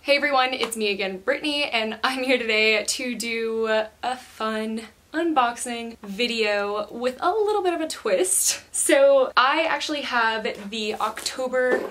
Hey everyone, it's me again, Brittany, and I'm here today to do a fun unboxing video with a little bit of a twist. So I actually have the October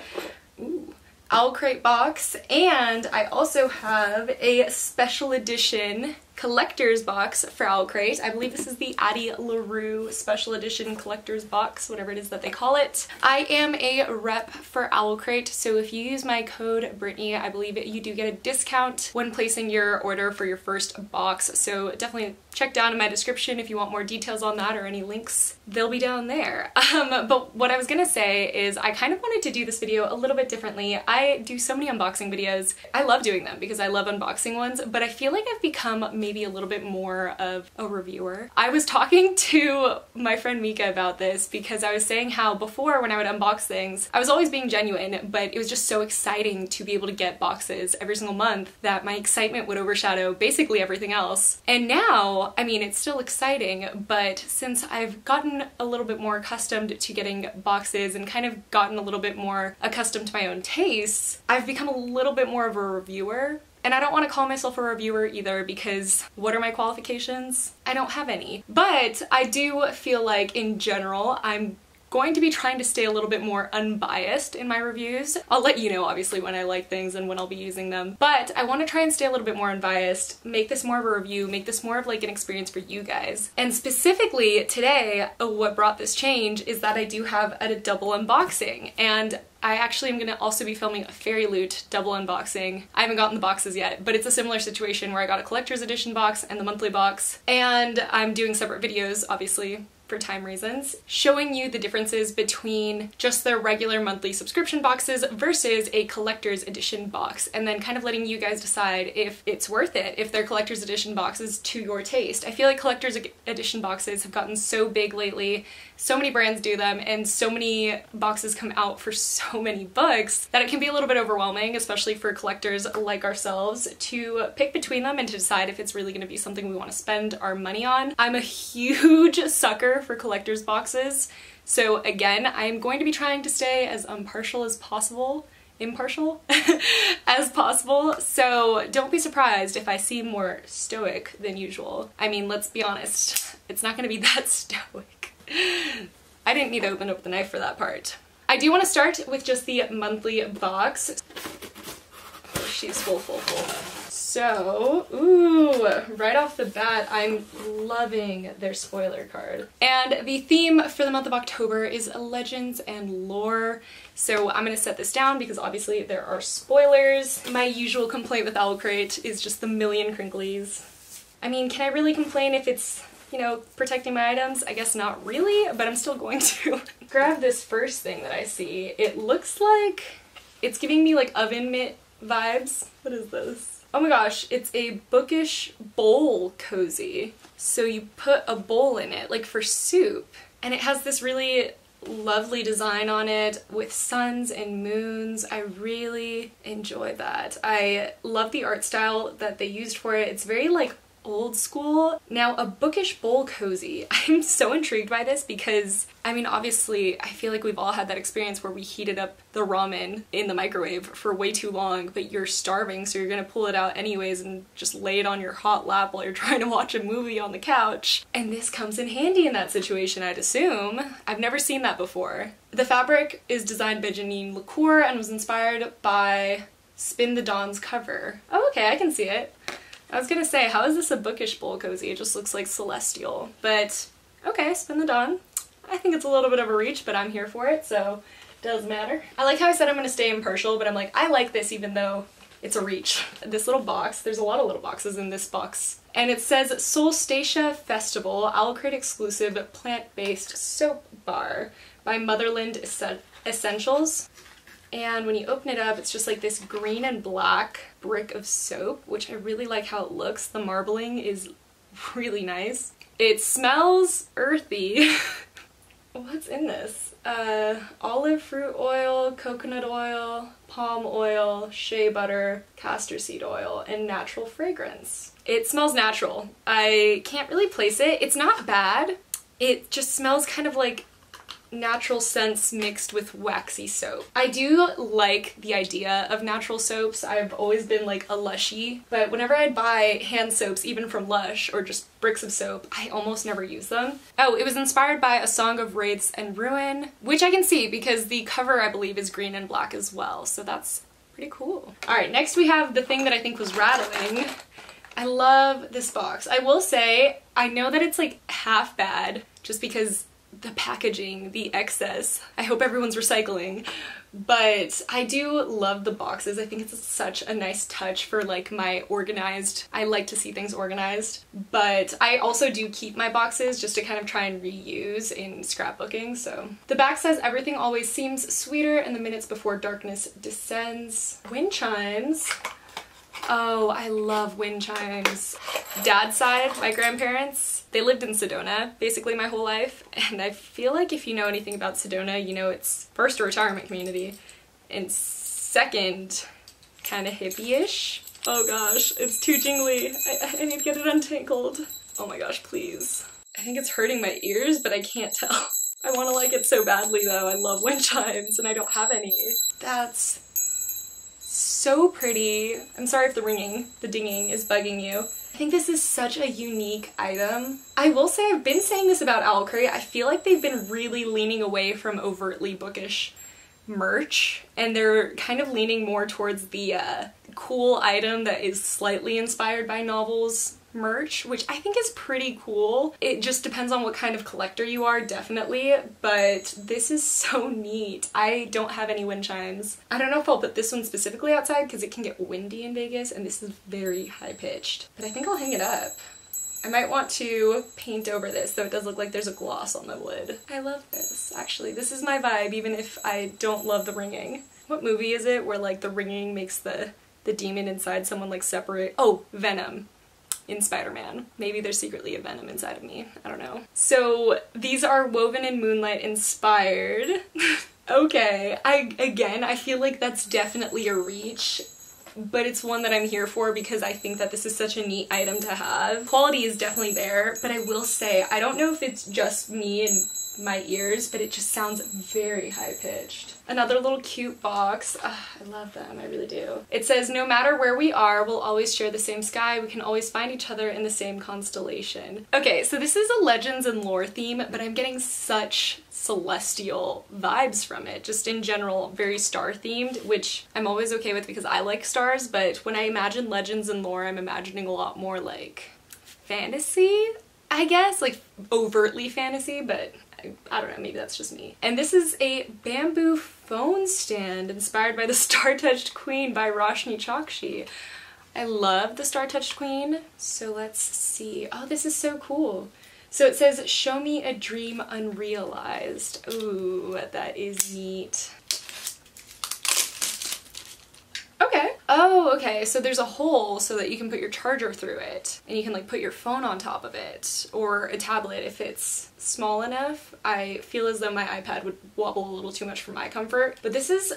owlcrate box, and I also have a special edition collector's box for owlcrate. I believe this is the Addie larue special edition collector's box, whatever it is that they call it. I am a rep for owlcrate, so if you use my code Brittany, I believe you do get a discount when placing your order for your first box, so definitely check down in my description if you want more details on that or any links. They'll be down there. But what I was gonna say is I kind of wanted to do this video a little bit differently. I do so many unboxing videos. I love doing them because I love unboxing ones, but I feel like I've become maybe a little bit more of a reviewer. I was talking to my friend Mika about this because I was saying how before when I would unbox things, I was always being genuine, but it was just so exciting to be able to get boxes every single month that my excitement would overshadow basically everything else. And now, I mean, it's still exciting, but since I've gotten a little bit more accustomed to getting boxes and kind of gotten a little bit more accustomed to my own tastes, I've become a little bit more of a reviewer. And I don't want to call myself a reviewer either because what are my qualifications? I don't have any. But I do feel like in general, I'm going to be trying to stay a little bit more unbiased in my reviews. I'll let you know obviously when I like things and when I'll be using them, but I want to try and stay a little bit more unbiased, make this more of a review, make this more of like an experience for you guys. And specifically today, what brought this change is that I do have a double unboxing, and I actually am going to also be filming a Fairy Loot double unboxing. I haven't gotten the boxes yet, but it's a similar situation where I got a collector's edition box and the monthly box, and I'm doing separate videos, obviously, for time reasons, showing you the differences between just their regular monthly subscription boxes versus a collector's edition box, and then kind of letting you guys decide if it's worth it, if they're collector's edition boxes to your taste. I feel like collector's edition boxes have gotten so big lately, so many brands do them, and so many boxes come out for so many books that it can be a little bit overwhelming, especially for collectors like ourselves, to pick between them and to decide if it's really going to be something we want to spend our money on. I'm a huge sucker for collector's boxes, so again, I'm going to be trying to stay as impartial as possible, as possible, so don't be surprised if I seem more stoic than usual. I mean, let's be honest, it's not going to be that stoic. I didn't need to open up the knife for that part. I do want to start with just the monthly box. Oh, she's full. So, ooh, right off the bat, I'm loving their spoiler card. And the theme for the month of October is legends and lore. So I'm gonna set this down because obviously there are spoilers. My usual complaint with owlcrate is just the million crinklies. I mean, can I really complain if it's, you know, protecting my items? I guess not really, but I'm still going to. Grab this first thing that I see. It looks like it's giving me like oven mitt vibes. What is this? Oh my gosh, it's a bookish bowl cozy. So you put a bowl in it, like for soup, and it has this really lovely design on it with suns and moons. I really enjoy that. I love the art style that they used for it. It's very like old school. Now, a bookish bowl cozy. I'm so intrigued by this because, I mean, obviously, I feel like we've all had that experience where we heated up the ramen in the microwave for way too long, but you're starving, so you're gonna pull it out anyways and just lay it on your hot lap while you're trying to watch a movie on the couch. And this comes in handy in that situation, I'd assume. I've never seen that before. The fabric is designed by Janine LaCour and was inspired by Spin the Dawn's cover. Oh, okay, I can see it. I was gonna say, how is this a bookish bowl cozy? It just looks like celestial, but okay, Spin the Dawn. I think it's a little bit of a reach, but I'm here for it, so it doesn't matter. I like how I said I'm gonna stay impartial, but I'm like, I like this even though it's a reach. This little box, there's a lot of little boxes in this box, and it says Solstacia Festival, owlcrate exclusive plant-based soap bar by Motherland Essentials. And when you open it up, it's just like this green and black brick of soap, which I really like how it looks. The marbling is really nice. It smells earthy. What's in this? Olive fruit oil, coconut oil, palm oil, shea butter, castor seed oil, and natural fragrance. It smells natural. I can't really place it. It's not bad. It just smells kind of like natural scents mixed with waxy soap. I do like the idea of natural soaps. I've always been like a Lushy, but whenever I'd buy hand soaps, even from Lush, or just bricks of soap, I almost never use them. Oh, it was inspired by A Song of Wraiths and Ruin, which I can see because the cover, I believe, is green and black as well, so that's pretty cool. All right, next we have the thing that I think was rattling. I love this box. I will say, I know that it's like half bad just because the packaging, the excess. I hope everyone's recycling, but I do love the boxes. I think it's such a nice touch for like my organized, I like to see things organized, but I also do keep my boxes just to kind of try and reuse in scrapbooking. So the back says, everything always seems sweeter in the minutes before darkness descends. Wind chimes. Oh, I love wind chimes. Dad's side, my grandparents, they lived in Sedona basically my whole life, and I feel like if you know anything about Sedona, you know it's first a retirement community, and second, kind of hippie-ish. Oh gosh, it's too jingly. I need to get it untangled. Oh my gosh, please. I think it's hurting my ears, but I can't tell. I want to like it so badly though. I love wind chimes and I don't have any. That's so pretty. I'm sorry if the dinging is bugging you. I think this is such a unique item. I will say, I've been saying this about owlcrate, I feel like they've been really leaning away from overtly bookish merch, and they're kind of leaning more towards the cool item that is slightly inspired by novels merch, which I think is pretty cool. It just depends on what kind of collector you are, definitely, but this is so neat. I don't have any wind chimes. I don't know if I'll put this one specifically outside because it can get windy in Vegas, and this is very high-pitched, but I think I'll hang it up. I might want to paint over this, though it does look like there's a gloss on the wood. I love this, actually. This is my vibe, even if I don't love the ringing. What movie is it where like the ringing makes the demon inside someone like separate? Oh, Venom. In Spider-Man. Maybe there's secretly a Venom inside of me. I don't know. So these are woven in moonlight inspired. Okay, I feel like that's definitely a reach, but it's one that I'm here for because I think that this is such a neat item to have. Quality is definitely there, but I will say, I don't know if it's just me and my ears, but it just sounds very high-pitched. Another little cute box. I love them, I really do. It says, no matter where we are, we'll always share the same sky. We can always find each other in the same constellation. Okay, so this is a legends and lore theme, but I'm getting such celestial vibes from it. Just in general, very star-themed, which I'm always okay with because I like stars, but when I imagine legends and lore, I'm imagining a lot more like fantasy, I guess, like overtly fantasy, but I don't know, maybe that's just me. And this is a bamboo phone stand inspired by the Star-Touched Queen by Roshni Chokshi. I love the Star-Touched Queen, so let's see. Oh, this is so cool. So it says, show me a dream unrealized. Ooh, that is neat. Okay. Oh, okay, so there's a hole so that you can put your charger through it, and you can like put your phone on top of it, or a tablet if it's small enough. I feel as though my iPad would wobble a little too much for my comfort, but this is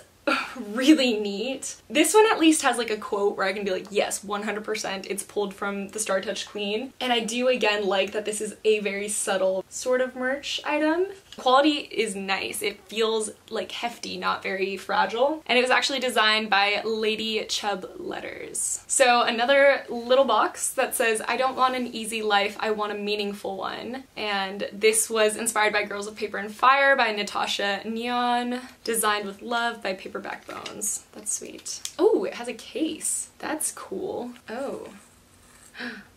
really neat. This one at least has like a quote where I can be like, yes, 100% it's pulled from the Star-Touched Queen. And I do again like that this is a very subtle sort of merch item. Quality is nice. It feels like hefty, not very fragile. And it was actually designed by Lady Chubb Letters. So another little box that says, I don't want an easy life, I want a meaningful one. And this was inspired by Girls of Paper and Fire by Natasha Neon, designed with love by Paperback Bones. That's sweet. Oh, it has a case. That's cool. Oh.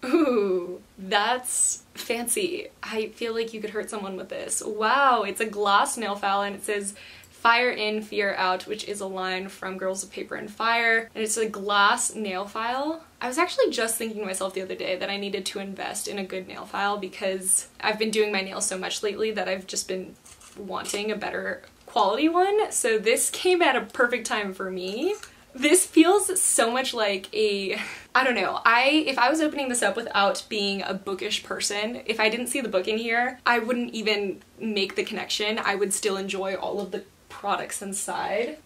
Ooh, that's fancy. I feel like you could hurt someone with this. Wow, it's a glass nail file and it says fire in, fear out, which is a line from Girls of Paper and Fire, and it's a glass nail file. I was actually just thinking to myself the other day that I needed to invest in a good nail file because I've been doing my nails so much lately that I've just been wanting a better quality one, so this came at a perfect time for me. This feels so much like a, I don't know, if I was opening this up without being a bookish person, if I didn't see the book in here, I wouldn't even make the connection. I would still enjoy all of the products inside,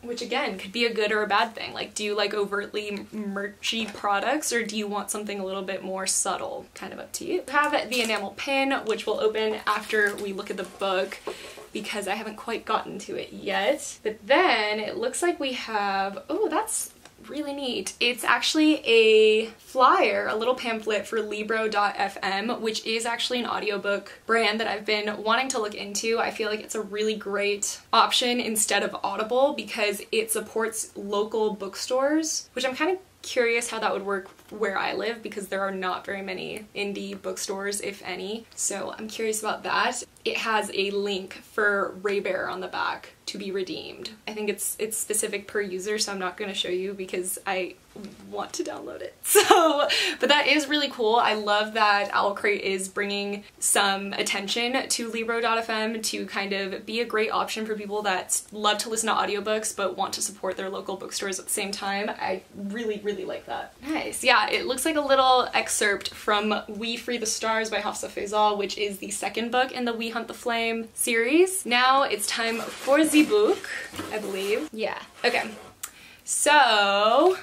which again could be a good or a bad thing. Like, do you like overtly merchy products, or do you want something a little bit more subtle? Kind of up to you. I have the enamel pin, which will open after we look at the book. because I haven't quite gotten to it yet. But then it looks like we have, oh, that's really neat. It's actually a flyer, a little pamphlet for Libro.fm, which is actually an audiobook brand that I've been wanting to look into. I feel like it's a really great option instead of Audible because it supports local bookstores, which I'm kind of curious how that would work where I live because there are not very many indie bookstores, if any. So I'm curious about that. It has a link for Ray Bear on the back to be redeemed. I think it's specific per user, so I'm not going to show you because I want to download it. So, but that is really cool. I love that owlcrate is bringing some attention to Libro.fm to kind of be a great option for people that love to listen to audiobooks but want to support their local bookstores at the same time. I really, really like that. Nice. Yeah, it looks like a little excerpt from We Free the Stars by Hafsa Faisal, which is the second book in the We Hunt the Flame series. Now it's time for the book, I believe. Yeah. Okay. So,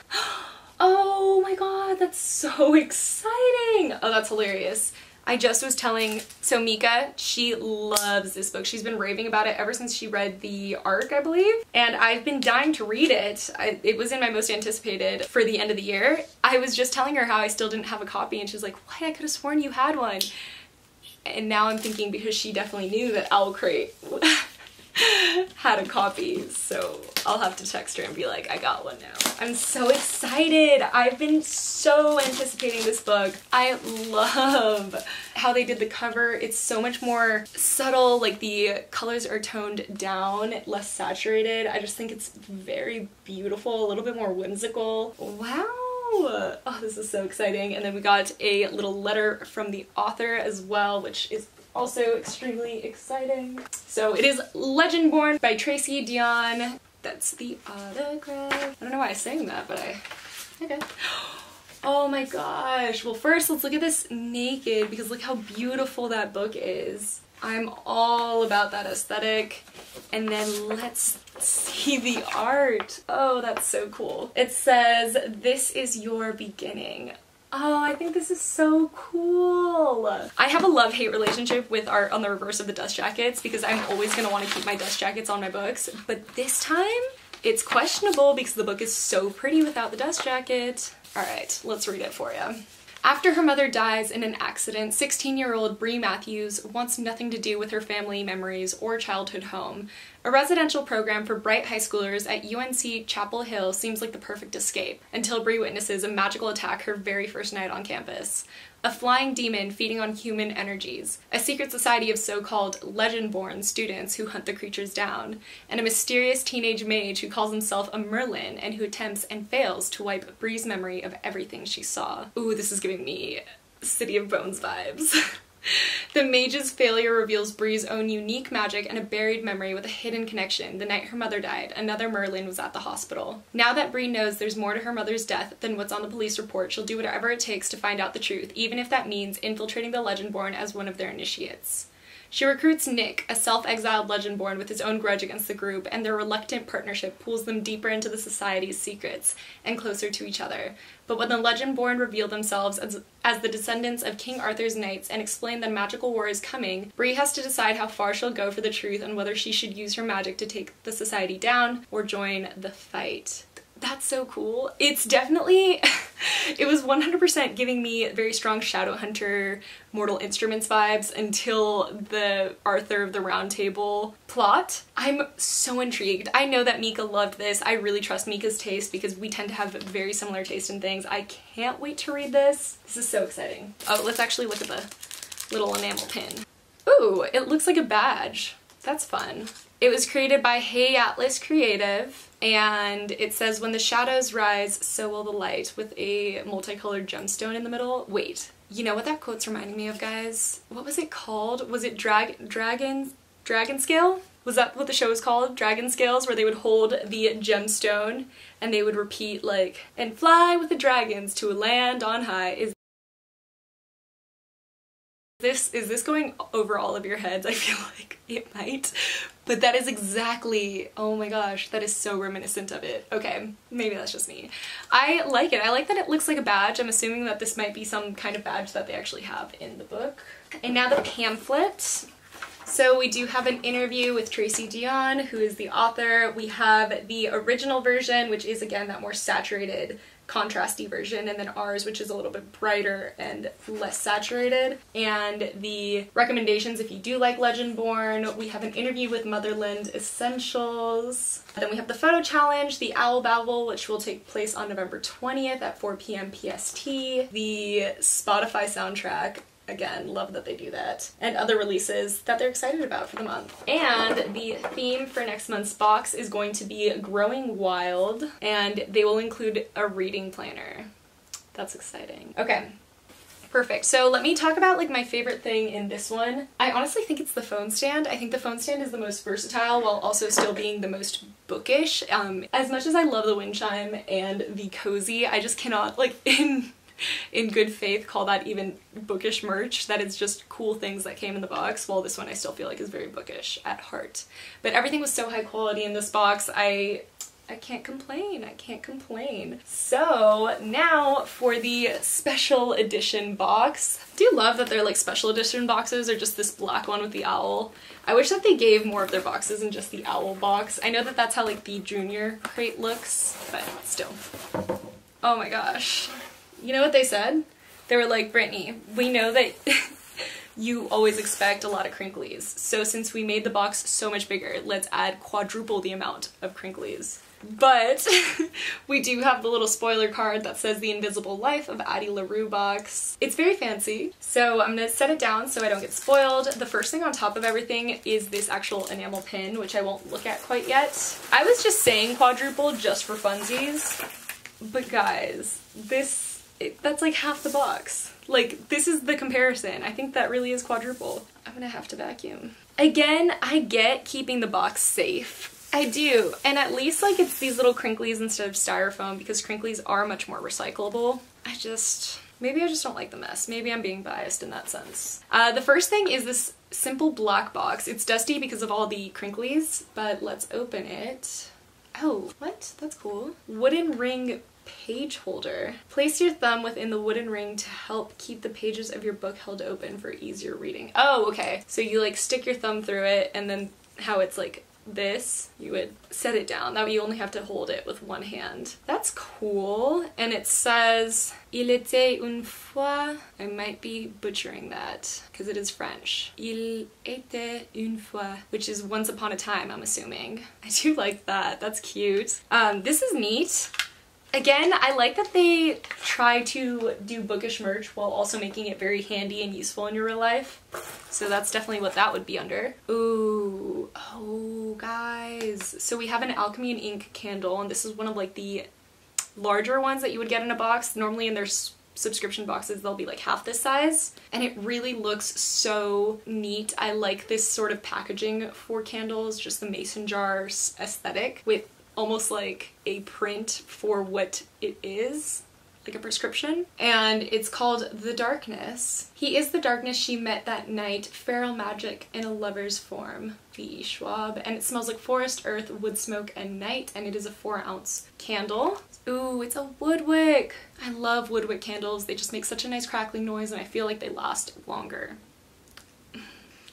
oh my god, that's so exciting! Oh, that's hilarious. I just was telling, so Mika, she loves this book. She's been raving about it ever since she read the ARC, I believe. And I've been dying to read it. It was in my most anticipated for the end of the year. I was just telling her how I still didn't have a copy and she's like, what? I could have sworn you had one. And now I'm thinking because she definitely knew that owlcrate had a copy, so I'll have to text her and be like, I got one now. I'm so excited. I've been so anticipating this book. I love how they did the cover. It's so much more subtle, like the colors are toned down, less saturated. I just think it's very beautiful, a little bit more whimsical. Wow. Oh, this is so exciting. And then we got a little letter from the author as well, which is also extremely exciting. So it is Legendborn by Tracy Dion. That's the autograph. I don't know why I sang that, but okay. Oh my gosh. Well, first let's look at this naked because look how beautiful that book is. I'm all about that aesthetic. And then let's see the art. Oh, that's so cool. It says, "This is your beginning." Oh, I think this is so cool. I have a love-hate relationship with art on the reverse of the dust jackets because I'm always gonna want to keep my dust jackets on my books, but this time it's questionable because the book is so pretty without the dust jacket. All right, let's read it for you. After her mother dies in an accident, 16-year-old Bree Matthews wants nothing to do with her family memories or childhood home. A residential program for bright high schoolers at UNC Chapel Hill seems like the perfect escape, until Bree witnesses a magical attack her very first night on campus. A flying demon feeding on human energies, a secret society of so-called Legendborn students who hunt the creatures down, and a mysterious teenage mage who calls himself a Merlin and who attempts and fails to wipe Bree's memory of everything she saw. Ooh, this is giving me City of Bones vibes. The mage's failure reveals Bree's own unique magic and a buried memory with a hidden connection. The night her mother died, another Merlin was at the hospital. Now that Bree knows there's more to her mother's death than what's on the police report, she'll do whatever it takes to find out the truth, even if that means infiltrating the Legendborn as one of their initiates. She recruits Nick, a self-exiled Legendborn with his own grudge against the group, and their reluctant partnership pulls them deeper into the society's secrets and closer to each other. But when the Legendborn reveal themselves as the descendants of King Arthur's knights and explain that a magical war is coming, Bree has to decide how far she'll go for the truth and whether she should use her magic to take the society down or join the fight. That's so cool. It's definitely, it was 100% giving me very strong Shadowhunter Mortal Instruments vibes until the Arthur of the Round Table plot. I'm so intrigued. I know that Mika loved this. I really trust Mika's taste because we tend to have very similar taste in things. I can't wait to read this. This is so exciting. Oh, let's actually look at the little enamel pin. Ooh, it looks like a badge. That's fun. It was created by Hey Atlas Creative, and it says, "When the shadows rise, so will the light," with a multicolored gemstone in the middle. Wait, you know what that quote's reminding me of, guys? What was it called? Was it Dragon Scale? Was that what the show was called? Dragon Scales, where they would hold the gemstone and they would repeat like, "And fly with the dragons to a land on high." Is this going over all of your heads? I feel like it might, but that is exactly, oh my gosh, that is so reminiscent of it. Okay, maybe that's just me. I like it. I like that it looks like a badge. I'm assuming that this might be some kind of badge that they actually have in the book. And now the pamphlet. So we do have an interview with Tracy Dion, who is the author. We have the original version, which is again that more saturated, contrasty version, and then ours, which is a little bit brighter and less saturated. And the recommendations if you do like Legendborn. We have an interview with Motherland Essentials. Then we have the photo challenge, the Owl Babble, which will take place on November 20th at 4 p.m. PST. The Spotify soundtrack. Again, love that they do that. And other releases that they're excited about for the month. And the theme for next month's box is going to be Growing Wild, and they will include a reading planner. That's exciting. Okay, perfect. So let me talk about like my favorite thing in this one. I honestly think it's the phone stand. I think the phone stand is the most versatile while also still being the most bookish. As much as I love the wind chime and the cozy, I just cannot, like, in good faith, call that even bookish merch. That is just cool things that came in the box, while this one I still feel like is very bookish at heart. But everything was so high quality in this box, I can't complain. I can't complain. So now for the special edition box. I do love that they're like special edition boxes, or just this black one with the owl. I wish that they gave more of their boxes in just the owl box. I know that that's how like the junior crate looks, but still. Oh my gosh. You know what they said? They were like, Brittany, we know that you always expect a lot of crinklies. So since we made the box so much bigger, let's add quadruple the amount of crinklies. But we do have the little spoiler card that says The Invisible Life of Addie LaRue box. It's very fancy, so I'm gonna set it down so I don't get spoiled. The first thing on top of everything is this actual enamel pin, which I won't look at quite yet. I was just saying quadruple just for funsies, but guys, that's like half the box. Like, this is the comparison. I think that really is quadruple. I'm gonna have to vacuum. Again, I get keeping the box safe. I do. And at least like it's these little crinklies instead of styrofoam, because crinklies are much more recyclable. Maybe I just don't like the mess. Maybe I'm being biased in that sense. The first thing is this simple black box. It's dusty because of all the crinklies, but let's open it. Oh, what? That's cool. Wooden ring page holder. Place your thumb within the wooden ring to help keep the pages of your book held open for easier reading. Oh, okay. So you like stick your thumb through it, and then how it's like this, you would set it down. That way you only have to hold it with one hand. That's cool. And it says, Il était une fois. I might be butchering that because it is French. Il était une fois, which is once upon a time, I'm assuming. I do like that. That's cute. This is neat. Again, I like that they try to do bookish merch while also making it very handy and useful in your real life. So that's definitely what that would be under. Ooh, oh guys. So we have an Alchemy and Ink candle, and this is one of like the larger ones that you would get in a box. Normally in their subscription boxes, they'll be like half this size. And it really looks so neat. I like this sort of packaging for candles, just the mason jar aesthetic with almost like a print for what it is, like a prescription. And it's called The Darkness. He is the darkness she met that night, feral magic in a lover's form. V. Schwab. And it smells like forest, earth, wood smoke, and night, and it is a 4-ounce candle. Ooh, it's a wood wick. I love wood wick candles. They just make such a nice crackling noise, and I feel like they last longer.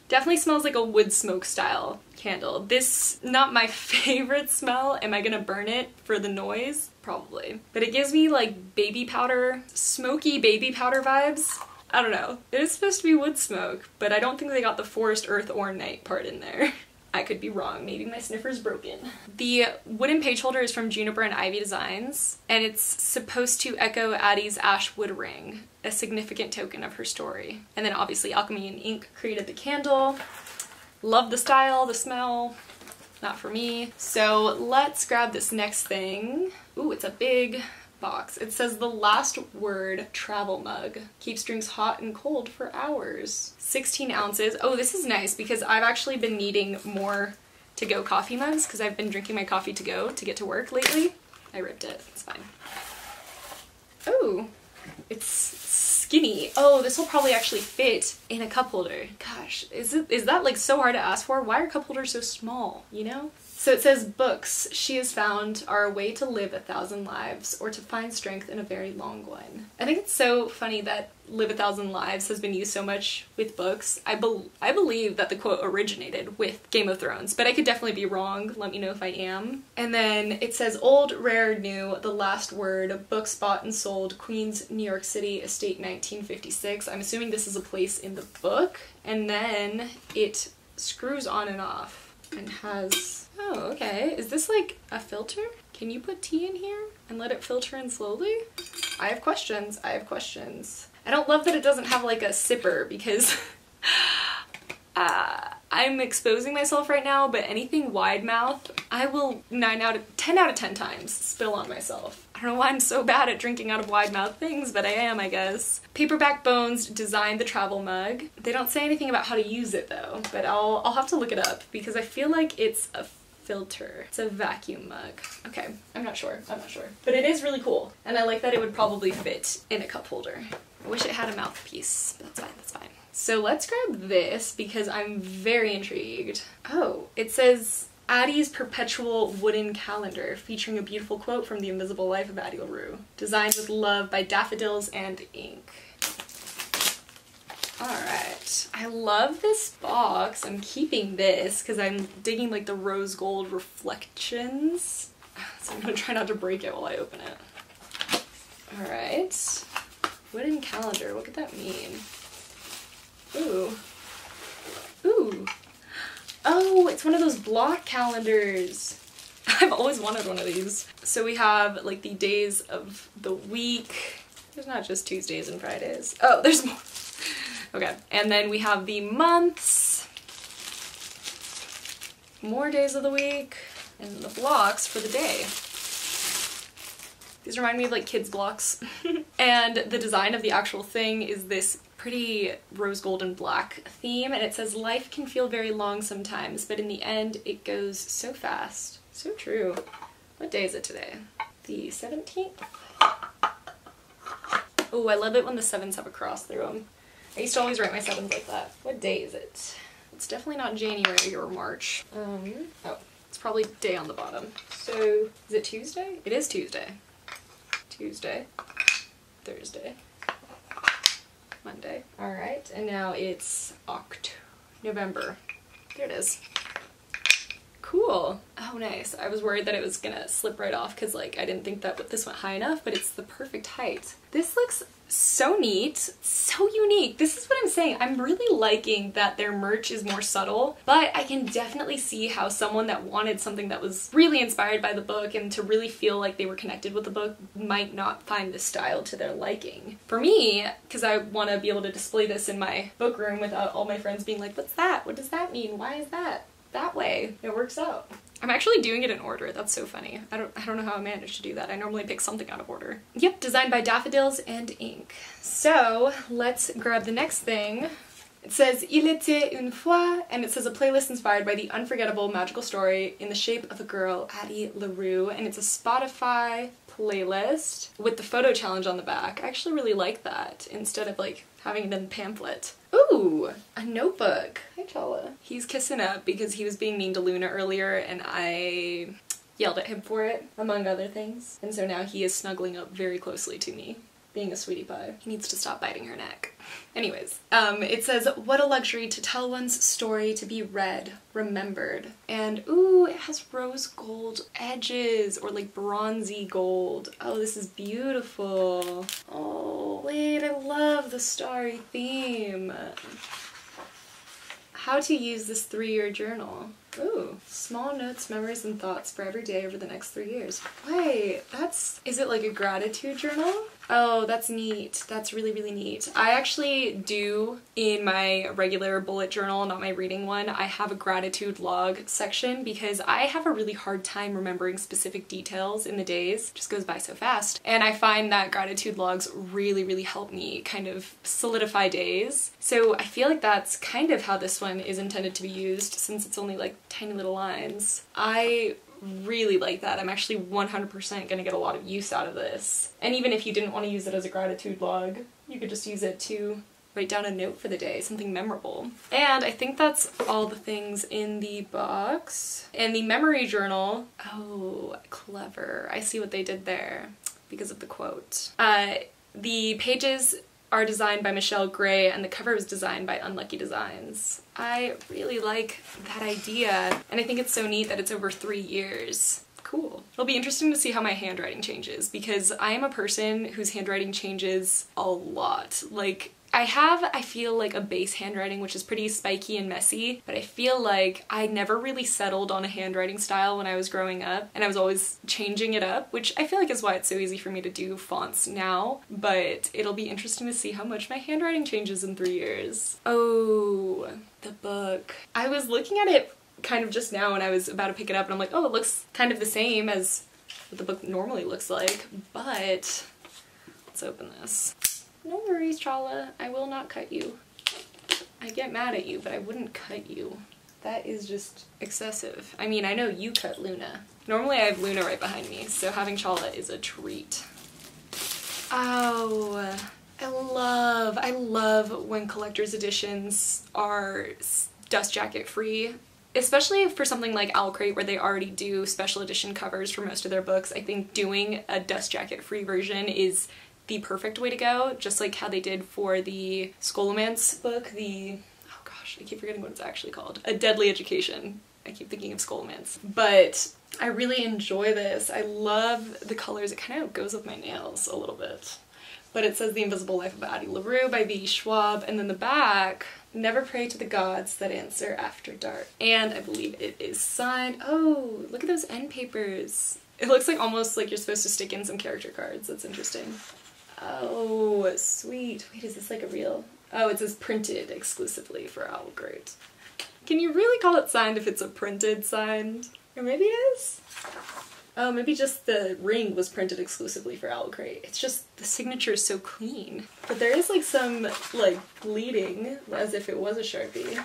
Definitely smells like a wood smoke style candle. This, not my favorite smell. Am I gonna burn it for the noise? Probably. But it gives me like baby powder, smoky baby powder vibes. I don't know. It is supposed to be wood smoke, but I don't think they got the forest, earth, or night part in there. I could be wrong. Maybe my sniffer's broken. The wooden page holder is from Juniper and Ivy Designs, and it's supposed to echo Addie's ash wood ring, a significant token of her story. And then obviously Alchemy and Ink created the candle. Love the style, the smell. Not for me. So let's grab this next thing. Ooh, it's a big box. It says The Last Word travel mug. Keeps drinks hot and cold for hours. 16 ounces. Oh, this is nice because I've actually been needing more to-go coffee mugs because I've been drinking my coffee to go to get to work lately. I ripped it. It's fine. Oh, it's skinny. Oh, this will probably actually fit in a cup holder. Gosh, is that like so hard to ask for? Why are cup holders so small, you know? So it says, books she has found are a way to live 1,000 lives or to find strength in a very long one. I think it's so funny that live 1,000 lives has been used so much with books. I believe that the quote originated with Game of Thrones, but I could definitely be wrong. Let me know if I am. And then it says, old, rare, new, the last word, books bought and sold, Queens, New York City, estate 1956. I'm assuming this is a place in the book. And then it screws on and off and has, oh, okay. Is this like a filter? Can you put tea in here and let it filter in slowly? I have questions. I have questions. I don't love that it doesn't have like a sipper because I'm exposing myself right now, but anything wide mouth, I will 10 out of 10 times spill on myself. I don't know why I'm so bad at drinking out of wide mouth things, but I am, I guess. Paperback Bones designed the travel mug. They don't say anything about how to use it though, but I'll have to look it up because I feel like it's a filter. It's a vacuum mug. Okay, I'm not sure. But it is really cool, and I like that it would probably fit in a cup holder. I wish it had a mouthpiece, but that's fine, that's fine. So let's grab this because I'm very intrigued. Oh, it says Addie's perpetual wooden calendar featuring a beautiful quote from The Invisible Life of Addie LaRue. Designed with love by daffodils and ink. Alright, I love this box. I'm keeping this because I'm digging like the rose gold reflections. So I'm gonna try not to break it while I open it. Alright. Wooden calendar, what could that mean? Ooh. Ooh. Oh, it's one of those block calendars. I've always wanted one of these. So we have like the days of the week. There's not just Tuesdays and Fridays. Oh, there's more. Okay, and then we have the months, more days of the week, and the blocks for the day. These remind me of like kids' blocks. And the design of the actual thing is this pretty rose gold and black theme, and it says life can feel very long sometimes, but in the end it goes so fast. So true. What day is it today? The 17th? Oh, I love it when the 7s have a cross through them. I used to always write my 7s like that. What day is it? It's definitely not January or March. Oh, it's probably day on the bottom. So, is it Tuesday? It is Tuesday. Tuesday. Thursday. Monday. Alright, and now it's November. There it is. Cool. Oh, nice. I was worried that it was gonna slip right off because like I didn't think that this went high enough, but it's the perfect height. This looks so neat, so unique. This is what I'm saying. I'm really liking that their merch is more subtle, but I can definitely see how someone that wanted something that was really inspired by the book and to really feel like they were connected with the book might not find this style to their liking. For me, because I want to be able to display this in my book room without all my friends being like, what's that? What does that mean? Why is that? That way. It works out. I'm actually doing it in order. That's so funny. I don't know how I managed to do that. I normally pick something out of order. Yep, designed by daffodils and ink. So let's grab the next thing. It says Il était une fois, and it says a playlist inspired by the unforgettable magical story in the shape of a girl, Addie LaRue, and it's a Spotify playlist with the photo challenge on the back. I actually really like that instead of like having it in the pamphlet. Ooh, a notebook. Hi, Chala. He's kissing up because he was being mean to Luna earlier and I yelled at him for it, among other things. And so now he is snuggling up very closely to me, being a sweetie pie. He needs to stop biting her neck. Anyways, it says, what a luxury to tell one's story, to be read, remembered. And ooh, it has rose gold edges, or like bronzy gold. Oh, this is beautiful. Oh, wait, I love the starry theme. How to use this 3-year journal. Ooh, small notes, memories, and thoughts for every day over the next 3 years. Wait, is it like a gratitude journal? Oh, that's neat. That's really, really neat. I actually do, in my regular bullet journal, not my reading one, I have a gratitude log section because I have a really hard time remembering specific details in the days. It just goes by so fast. And I find that gratitude logs really, really help me kind of solidify days. So I feel like that's kind of how this one is intended to be used since it's only like tiny little lines. I really like that. I'm actually 100% gonna get a lot of use out of this. And even if you didn't want to use it as a gratitude log, you could just use it to write down a note for the day, something memorable. And I think that's all the things in the box. And the memory journal, oh, clever. I see what they did there because of the quote. The pages are designed by Michelle Gray and the cover was designed by Unlucky Designs. I really like that idea, and I think it's so neat that it's over 3 years. Cool. It'll be interesting to see how my handwriting changes, because I am a person whose handwriting changes a lot. Like, I feel like a base handwriting which is pretty spiky and messy, but I feel like I never really settled on a handwriting style when I was growing up, and I was always changing it up, which I feel like is why it's so easy for me to do fonts now, but it'll be interesting to see how much my handwriting changes in 3 years. Oh, the book. I was looking at it kind of just now when I was about to pick it up and I'm like, oh, it looks kind of the same as what the book normally looks like, but let's open this. No worries, Chala, I will not cut you. I get mad at you, but I wouldn't cut you. That is just excessive. I mean, I know you cut Luna. Normally I have Luna right behind me, so having Chala is a treat. Oh, I love when collector's editions are dust jacket free. Especially for something like owlcrate where they already do special edition covers for most of their books. I think doing a dust jacket free version is the perfect way to go, just like how they did for the Scholomance book, oh gosh, I keep forgetting what it's actually called. A Deadly Education. I keep thinking of Scholomance. But I really enjoy this. I love the colors. It kind of goes with my nails a little bit. But it says The Invisible Life of Addie LaRue by V. Schwab, and then the back, never pray to the gods that answer after dark. And I believe it is signed. Oh, look at those end papers. It looks like almost like you're supposed to stick in some character cards. That's interesting. Oh, sweet. Wait, is this like a real? Oh, it says printed exclusively for owlcrate. Can you really call it signed if it's a printed signed? Or maybe it is? Oh, maybe just the ring was printed exclusively for owlcrate. It's just the signature is so clean. But there is like some like bleeding as if it was a Sharpie.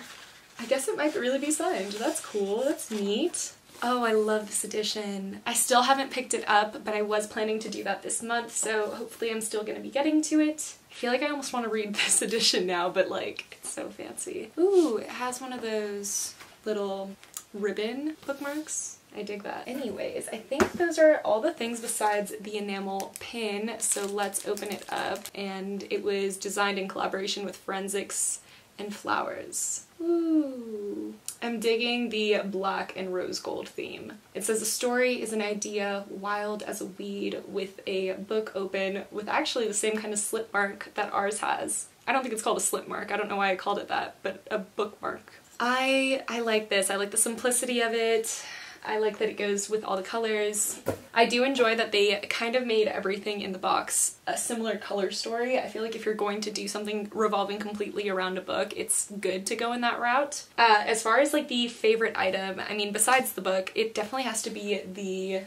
I guess it might really be signed. That's cool. That's neat. Oh, I love this edition. I still haven't picked it up, but I was planning to do that this month, so hopefully I'm still gonna be getting to it. I feel like I almost want to read this edition now, but like, it's so fancy. Ooh, it has one of those little ribbon bookmarks. I dig that. Anyways, I think those are all the things besides the enamel pin, so let's open it up. And it was designed in collaboration with Forensics and Flowers. Ooh. I'm digging the black and rose gold theme. It says a story is an idea wild as a weed with a book open with actually the same kind of slip mark that ours has. I don't think it's called a slip mark. I don't know why I called it that, but a bookmark. I like this. I like the simplicity of it. I like that it goes with all the colors. I do enjoy that they kind of made everything in the box a similar color story. I feel like if you're going to do something revolving completely around a book, it's good to go in that route. As far as like the favorite item, I mean, besides the book, it definitely has to be the...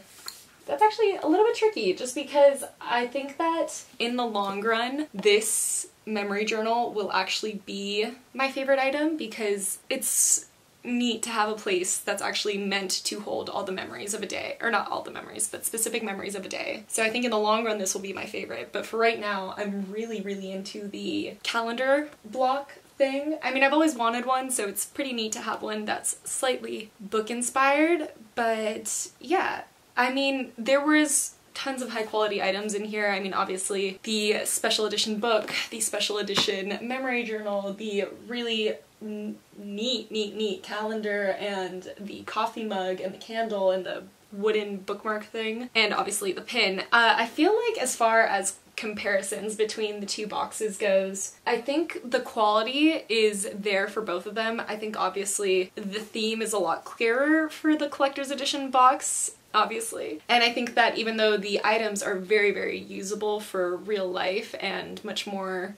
That's actually a little bit tricky, just because I think that in the long run, this memory journal will actually be my favorite item because it's neat to have a place that's actually meant to hold all the memories of a day, or not all the memories, but specific memories of a day. So I think in the long run this will be my favorite, but for right now I'm really into the calendar block thing. I mean, I've always wanted one, so it's pretty neat to have one that's slightly book inspired, but yeah, I mean, there was tons of high quality items in here. I mean, obviously the special edition book, the special edition memory journal, the really neat calendar, and the coffee mug, and the candle, and the wooden bookmark thing, and obviously the pin. I feel like as far as comparisons between the two boxes goes, I think the quality is there for both of them. I think obviously the theme is a lot clearer for the collector's edition box, obviously. And I think that even though the items are very usable for real life and much more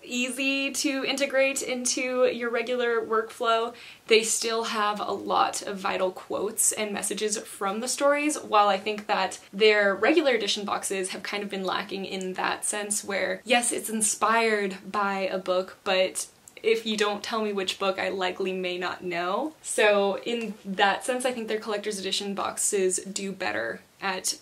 easy to integrate into your regular workflow, they still have a lot of vital quotes and messages from the stories, while I think that their regular edition boxes have kind of been lacking in that sense where, yes, it's inspired by a book, but if you don't tell me which book, I likely may not know. So in that sense, I think their collector's edition boxes do better at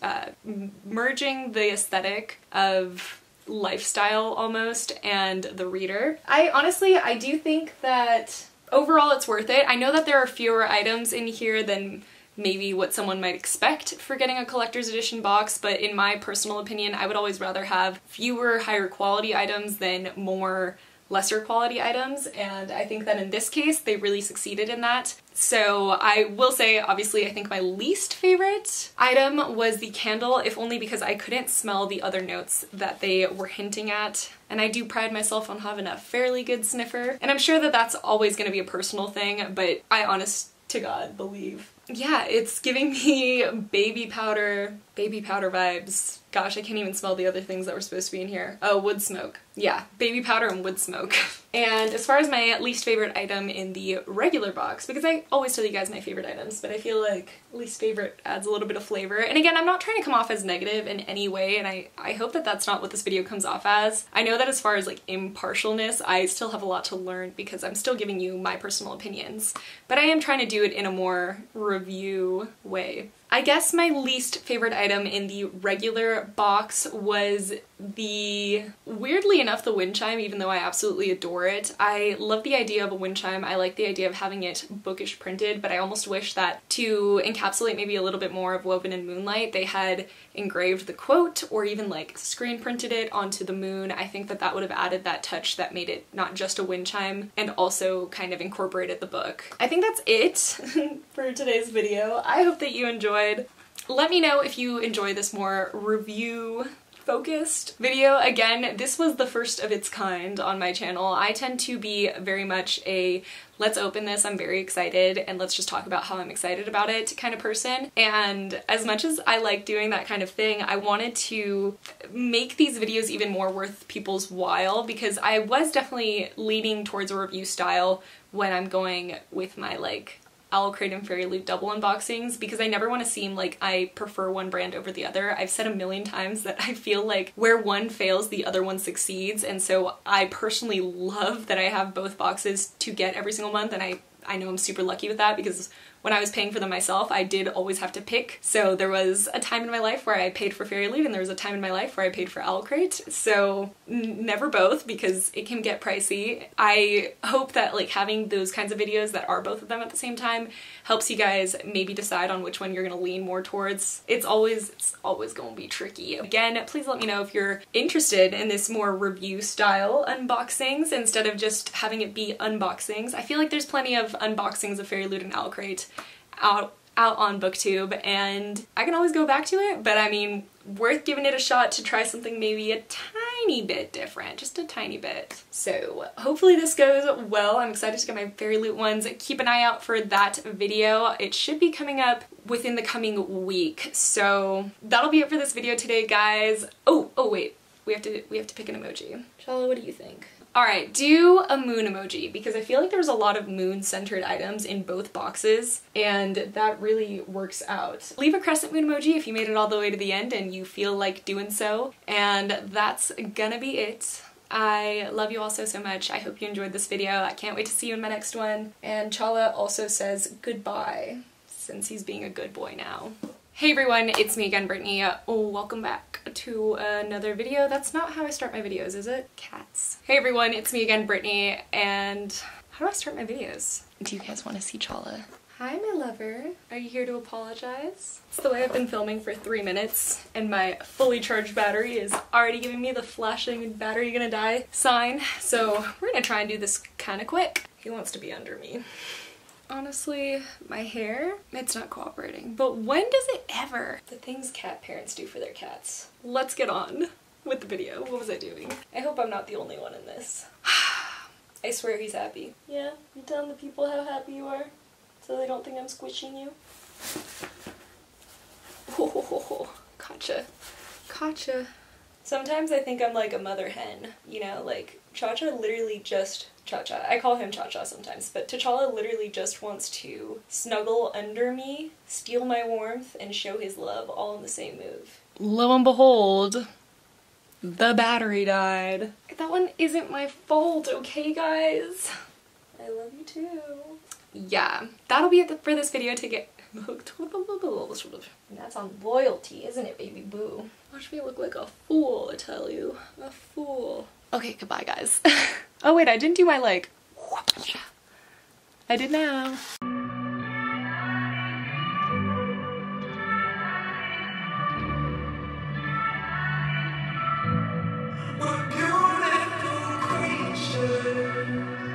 merging the aesthetic of lifestyle almost and the reader. I do think that overall it's worth it. I know that there are fewer items in here than maybe what someone might expect for getting a collector's edition box, but in my personal opinion, I would always rather have fewer higher quality items than more lesser quality items, and I think that in this case they really succeeded in that. So I will say, obviously, I think my least favorite item was the candle, if only because I couldn't smell the other notes that they were hinting at. And I do pride myself on having a fairly good sniffer, and I'm sure that that's always going to be a personal thing, but I honest to God believe, yeah, it's giving me baby powder vibes. Gosh, I can't even smell the other things that were supposed to be in here. Oh, wood smoke. Yeah, baby powder and wood smoke. And as far as my least favorite item in the regular box, because I always tell you guys my favorite items, but I feel like least favorite adds a little bit of flavor. And again, I'm not trying to come off as negative in any way, and I hope that that's not what this video comes off as. I know that as far as like impartialness, I still have a lot to learn because I'm still giving you my personal opinions, but I am trying to do it in a more review way. I guess my least favorite item in the regular box was weirdly enough, the wind chime, even though I absolutely adore it. I love the idea of a wind chime. I like the idea of having it bookish printed, but I almost wish that to encapsulate maybe a little bit more of Woven in Moonlight, they had engraved the quote or even like screen printed it onto the moon. I think that that would have added that touch that made it not just a wind chime and also kind of incorporated the book. I think that's it for today's video. I hope that you enjoyed. Let me know if you enjoy this more review focused video. Again, this was the first of its kind on my channel. I tend to be very much a let's open this, I'm very excited, and let's just talk about how I'm excited about it kind of person. And as much as I like doing that kind of thing, I wanted to make these videos even more worth people's while, because I was definitely leaning towards a review style when I'm going with my like owlcrate and Fairy Loot double unboxings, because I never want to seem like I prefer one brand over the other. I've said a million times that I feel like where one fails, the other one succeeds, and so I personally love that I have both boxes to get every single month, and I know I'm super lucky with that because when I was paying for them myself, I did always have to pick. So there was a time in my life where I paid for Fairy Loot and there was a time in my life where I paid for owlcrate. So never both because it can get pricey. I hope that like having those kinds of videos that are both of them at the same time helps you guys maybe decide on which one you're gonna lean more towards. It's always gonna be tricky. Again, please let me know if you're interested in this more review style unboxings instead of just having it be unboxings. I feel like there's plenty of unboxings of Fairy Loot and owlcrate out on booktube, and I can always go back to it, but I mean, worth giving it a shot to try something maybe a tiny bit different, just a tiny bit. So hopefully this goes well. I'm excited to get my Fairy Loot ones. Keep an eye out for that video. It should be coming up within the coming week. So that'll be it for this video today, guys. Oh wait, we have to pick an emoji. Shala, what do you think? Alright, do a moon emoji, because I feel like there's a lot of moon-centered items in both boxes, and that really works out. Leave a crescent moon emoji if you made it all the way to the end and you feel like doing so, and that's gonna be it. I love you all so much. I hope you enjoyed this video. I can't wait to see you in my next one. And Chala also says goodbye, since he's being a good boy now. Hey everyone, it's me again, Brittany. Welcome back to another video. That's not how I start my videos, is it? Cats. Hey everyone, it's me again, Brittany, and how do I start my videos? Do you guys want to see Chala? Hi, my lover. Are you here to apologize? It's the way I've been filming for 3 minutes, and my fully charged battery is already giving me the flashing battery gonna die sign, so we're gonna try and do this kind of quick. He wants to be under me. Honestly, my hair, it's not cooperating. But when does it ever? The things cat parents do for their cats. Let's get on with the video. What was I doing? I hope I'm not the only one in this. I swear he's happy. Yeah? You telling the people how happy you are? So they don't think I'm squishing you? Oh, gotcha. Gotcha. Sometimes I think I'm like a mother hen, you know, like Cha-Cha literally just, Cha-Cha, I call him Cha-Cha sometimes, but T'Challa literally just wants to snuggle under me, steal my warmth, and show his love all in the same move. Lo and behold, the battery died. That one isn't my fault, okay guys? I love you too. Yeah, that'll be it for this video to get And that's on loyalty, isn't it, baby boo? Watch me look like a fool, I tell you. A fool. Okay, goodbye, guys. Oh wait, I didn't do my like. I did now. What beautiful creature.